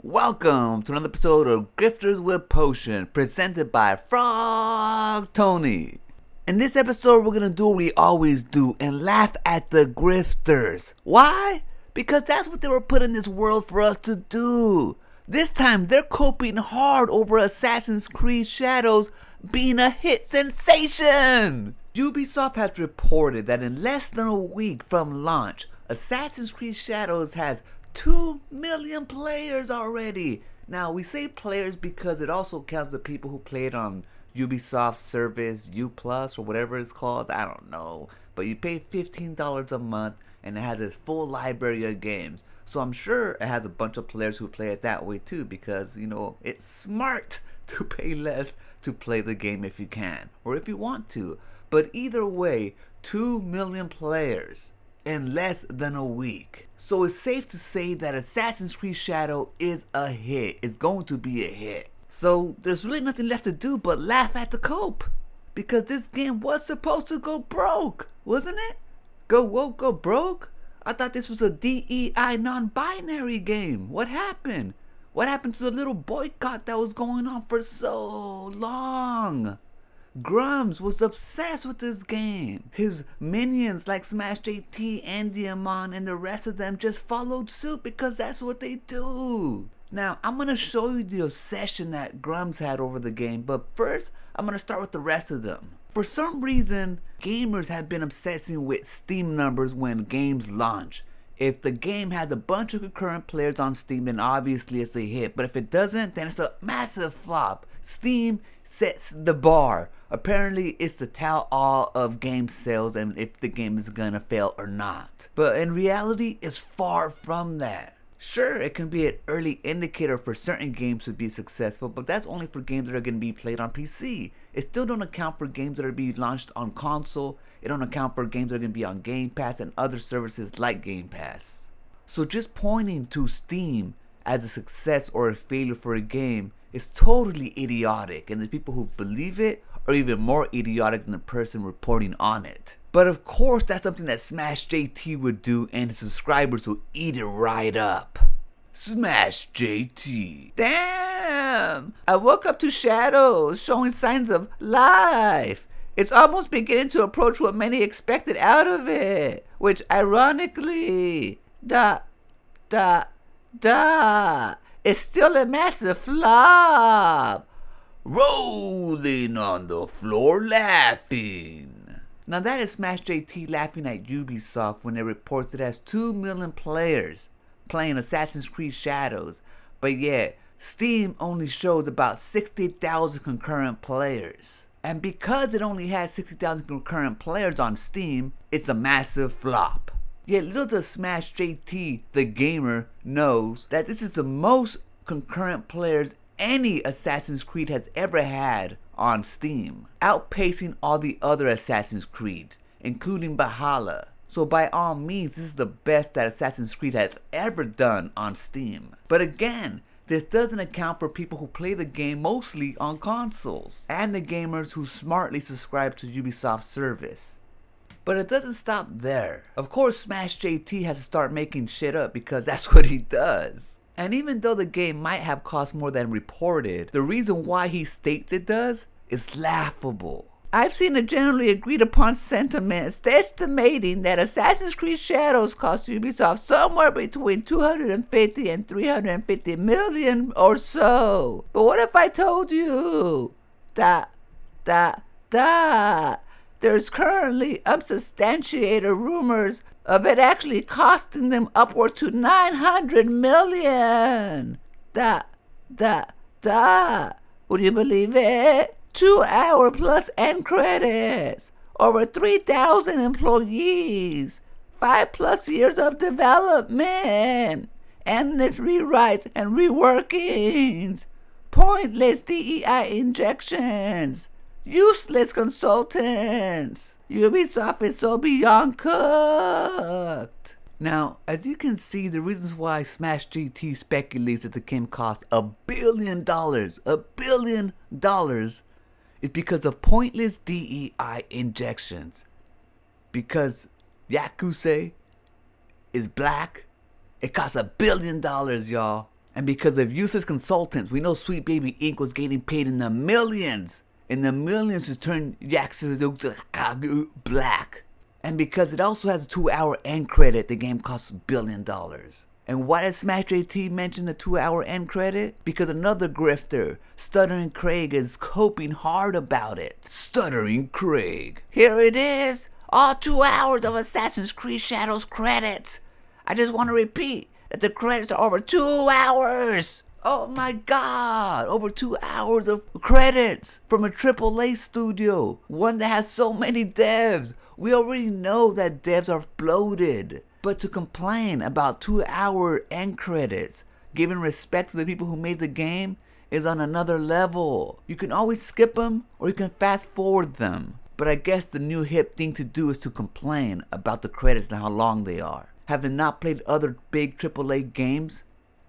Welcome to another episode of Grifters with Potion, presented by Frog Tony. In this episode, we're gonna do what we always do and laugh at the grifters. Why? Because that's what they were put in this world for us to do. This time, they're coping hard over Assassin's Creed Shadows being a hit sensation. Ubisoft has reported that in less than a week from launch, Assassin's Creed Shadows has 2 million players already. Now, we say players because it also counts the people who played on Ubisoft service, U Plus, or whatever it's called. I don't know. But you pay $15 a month and it has its full library of games. So I'm sure it has a bunch of players who play it that way too, because, you know, it's smart to pay less to play the game if you can, or if you want to. But either way, 2 million players in less than a week. So it's safe to say that Assassin's Creed Shadow is a hit. It's going to be a hit. So there's really nothing left to do but laugh at the cope. Because this game was supposed to go broke, wasn't it? Go woke, go broke? I thought this was a DEI non-binary game. What happened? What happened to the little boycott that was going on for so long? Grumps was obsessed with this game. His minions like Smash JT, Andiamon, and the rest of them just followed suit because that's what they do. Now, I'm gonna show you the obsession that Grumps had over the game, but first, I'm gonna start with the rest of them. For some reason, gamers have been obsessing with Steam numbers when games launch. If the game has a bunch of concurrent players on Steam, then obviously it's a hit, but if it doesn't, then it's a massive flop. Steam sets the bar. Apparently, it's the tell-all of game sales and if the game is gonna fail or not. But in reality, it's far from that. Sure, it can be an early indicator for certain games to be successful, but that's only for games that are gonna be played on PC. It still don't account for games that are being launched on console. It don't account for games that are gonna be on Game Pass and other services like Game Pass. So just pointing to Steam as a success or a failure for a game is totally idiotic, and the people who believe it are even more idiotic than the person reporting on it. But of course, that's something that Smash JT would do, and his subscribers will eat it right up. Smash JT. Damn! I woke up to Shadows showing signs of life. It's almost beginning to approach what many expected out of it, which ironically, it's still a massive flop. Rolling on the floor laughing. Now that is Smash JT laughing at Ubisoft when it reports it has 2 million players playing Assassin's Creed Shadows, but yet Steam only shows about 60,000 concurrent players. And because it only has 60,000 concurrent players on Steam, it's a massive flop. Yet little does Smash JT, the gamer, knows that this is the most concurrent players any Assassin's Creed has ever had on Steam, outpacing all the other Assassin's Creed, including Valhalla. So by all means, this is the best that Assassin's Creed has ever done on Steam. But again, this doesn't account for people who play the game mostly on consoles, and the gamers who smartly subscribe to Ubisoft's service. But it doesn't stop there. Of course, Smash JT has to start making shit up because that's what he does. And even though the game might have cost more than reported, the reason why he states it does is laughable. I've seen a generally agreed upon sentiment estimating that Assassin's Creed Shadows cost Ubisoft somewhere between 250 and 350 million or so. But what if I told you there's currently unsubstantiated rumors of it actually costing them upward to 900 million. Would you believe it? 2-hour plus end credits. Over 3,000 employees. 5+ years of development. Endless rewrites and reworkings. Pointless DEI injections. Useless consultants. Ubisoft is so beyond cooked. Now, as you can see, the reasons why Smash GT speculates that the game cost $1 billion, is because of pointless DEI injections. Because Yakuza is black, it costs $1 billion, y'all. And because of useless consultants, we know Sweet Baby Inc. was getting paid in the millions. In the millions to turn Yakuza black. And because it also has a 2-hour end credit, the game costs $1 billion. And why does Smash JT mention the 2-hour end credit? Because another grifter, Stuttering Craig, is coping hard about it. Stuttering Craig. Here it is. All 2 hours of Assassin's Creed Shadows credits. I just want to repeat that the credits are over 2 hours. Oh my god, over 2 hours of credits from a AAA studio. One that has so many devs. We already know that devs are bloated. But to complain about 2-hour end credits, giving respect to the people who made the game, is on another level. You can always skip them or you can fast forward them. But I guess the new hip thing to do is to complain about the credits and how long they are. Have they not played other big AAA games?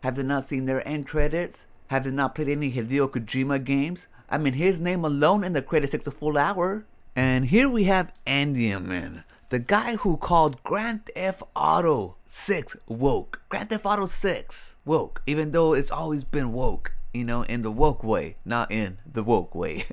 Have they not seen their end credits? Have they not played any Hideo Kojima games? I mean, his name alone in the credits takes a full hour. And here we have Endiaman, the guy who called Grand Theft Auto 6 woke. Grand Theft Auto 6 woke, even though it's always been woke, you know, in the woke way, not in the woke way.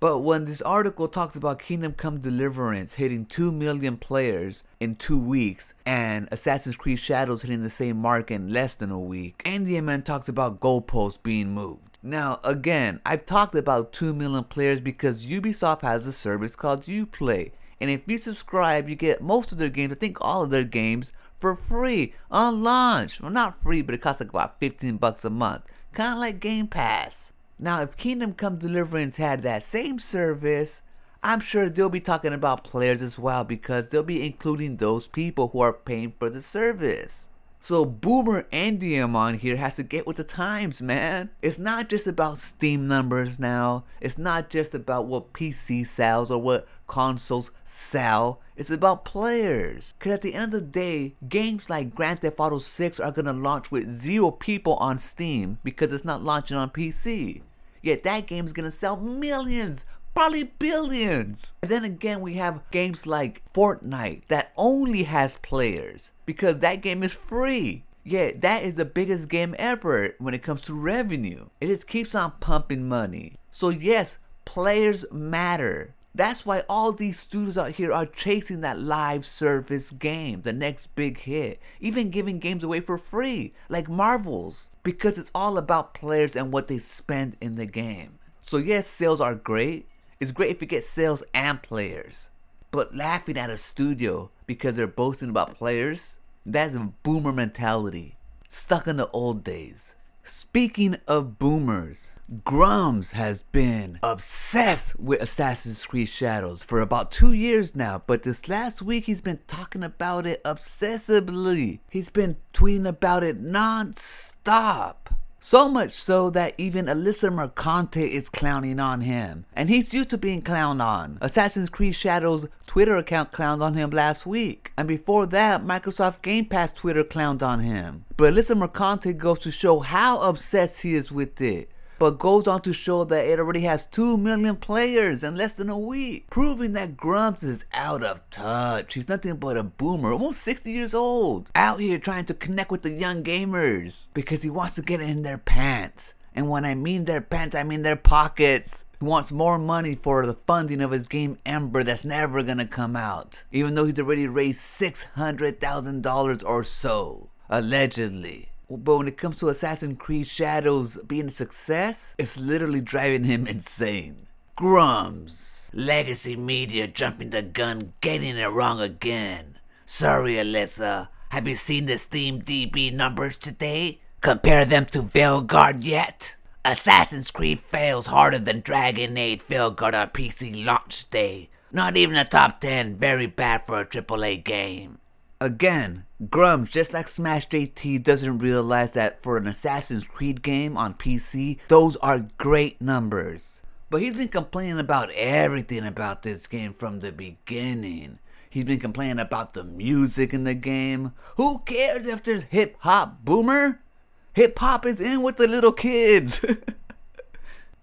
But when this article talks about Kingdom Come Deliverance hitting 2 million players in 2 weeks and Assassin's Creed Shadows hitting the same mark in less than a week, Endiaman talks about goalposts being moved. Now again, I've talked about 2 million players because Ubisoft has a service called Uplay. And if you subscribe, you get most of their games, I think all of their games, for free on launch. Well, not free, but it costs like about $15 a month. Kind of like Game Pass. Now, if Kingdom Come Deliverance had that same service, I'm sure they'll be talking about players as well because they'll be including those people who are paying for the service. So Boomer Endiam on here has to get with the times, man. It's not just about Steam numbers now. It's not just about what PC sells or what consoles sell. It's about players. Because at the end of the day, games like Grand Theft Auto 6 are going to launch with 0 people on Steam because it's not launching on PC. Yet that game's going to sell millions, probably billions. And then again, we have games like Fortnite that only has players because that game is free. Yet that is the biggest game ever when it comes to revenue. It just keeps on pumping money. So yes, players matter. That's why all these studios out here are chasing that live service game, the next big hit. Even giving games away for free, like Marvel's. Because it's all about players and what they spend in the game. So yes, sales are great. It's great if you get sales and players. But laughing at a studio because they're boasting about players, that's a boomer mentality. Stuck in the old days. Speaking of boomers, Grums has been obsessed with Assassin's Creed Shadows for about 2 years now, but this last week he's been talking about it obsessively. He's been tweeting about it non-stop. So much so that even Alyssa Mercante is clowning on him. And he's used to being clowned on. Assassin's Creed Shadows Twitter account clowned on him last week. And before that, Microsoft Game Pass Twitter clowned on him. But Alyssa Mercante goes to show how obsessed he is with it. But goes on to show that it already has 2 million players in less than a week. Proving that Grumps is out of touch. He's nothing but a boomer, almost 60 years old. Out here trying to connect with the young gamers. Because he wants to get in their pants. And when I mean their pants, I mean their pockets. He wants more money for the funding of his game Ember that's never gonna come out. Even though he's already raised $600,000 or so. Allegedly. But when it comes to Assassin's Creed Shadows being a success, it's literally driving him insane. Grums. Legacy media jumping the gun, getting it wrong again. Sorry, Alyssa. Have you seen the Steam DB numbers today? Compare them to Veilguard yet? Assassin's Creed fails harder than Dragon Age Veilguard on PC launch day. Not even a top 10, very bad for a AAA game. Again, Grums, just like Smash JT, doesn't realize that for an Assassin's Creed game on PC, those are great numbers. But he's been complaining about everything about this game from the beginning. He's been complaining about the music in the game. Who cares if there's hip hop, boomer? Hip hop is in with the little kids.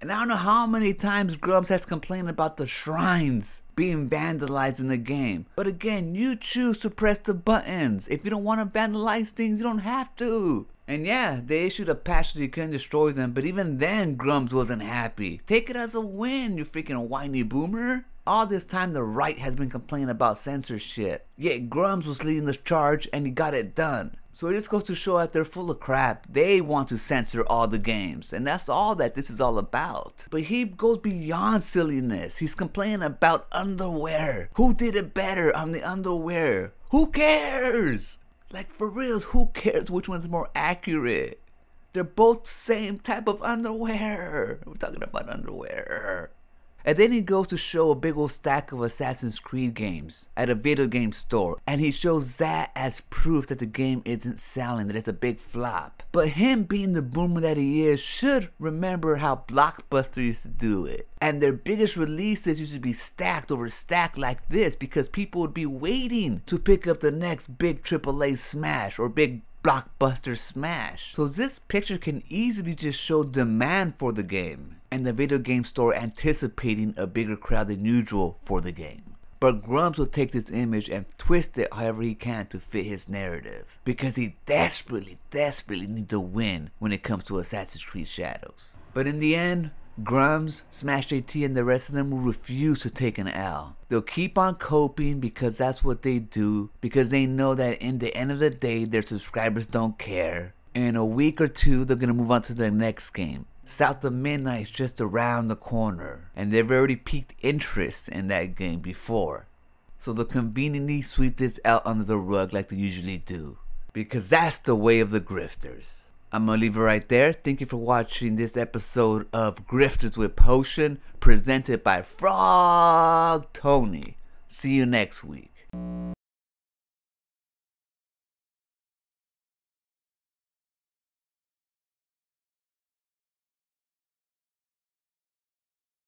And I don't know how many times Grums has complained about the shrines being vandalized in the game. But again, you choose to press the buttons. If you don't want to vandalize things, you don't have to. And yeah, they issued a patch so you couldn't destroy them, but even then Grumps wasn't happy. Take it as a win, you freaking whiny boomer. All this time the right has been complaining about censorship, yet Grumps was leading the charge and he got it done. So it just goes to show that they're full of crap. They want to censor all the games, and that's all that this is all about. But he goes beyond silliness. He's complaining about underwear. Who did it better on the underwear? Who cares? Like, for reals, who cares which one's more accurate? They're both same type of underwear. We're talking about underwear. And then he goes to show a big old stack of Assassin's Creed games at a video game store, and he shows that as proof that the game isn't selling, that it's a big flop. But him being the boomer that he is should remember how Blockbuster used to do it. And their biggest releases used to be stacked over stacked like this because people would be waiting to pick up the next big AAA smash or big blockbuster smash. So this picture can easily just show demand for the game and the video game store anticipating a bigger crowd than usual for the game. But Grumps will take this image and twist it however he can to fit his narrative, because he desperately needs a win when it comes to Assassin's Creed Shadows. But in the end, Grumps, Smash JT, and the rest of them will refuse to take an L. They'll keep on coping because that's what they do, because they know that in the end of the day their subscribers don't care. In a week or two they're gonna move on to the next game. South of Midnight's just around the corner, and they've already piqued interest in that game before. So they'll conveniently sweep this out under the rug like they usually do, because that's the way of the grifters. I'm gonna leave it right there. Thank you for watching this episode of Grifters with Potion, presented by Frog Tony. See you next week.